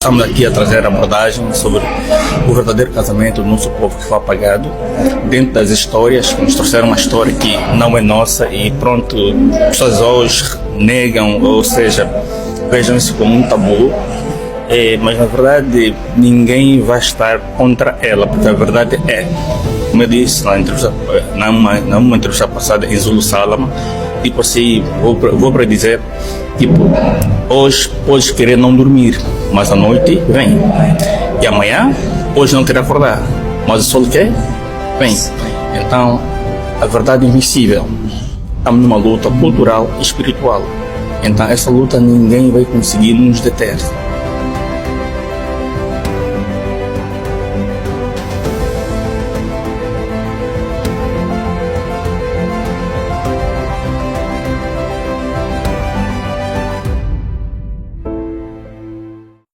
estamos aqui a trazer abordagem sobre o verdadeiro casamento do nosso povo que foi apagado. Dentro das histórias, nos trouxeram uma história que não é nossa e pronto, pessoas hoje negam, ou seja, vejam isso como um tabu. Mas na verdade ninguém vai estar contra ela, porque a verdade é, como eu disse numa entrevista passada em Zulu Salama, tipo assim, vou para dizer, tipo, hoje podes querer não dormir, mas à noite vem, e amanhã hoje não querer acordar, mas o sol quer, vem. Então a verdade é invisível. Estamos numa luta cultural e espiritual, então essa luta ninguém vai conseguir nos deter.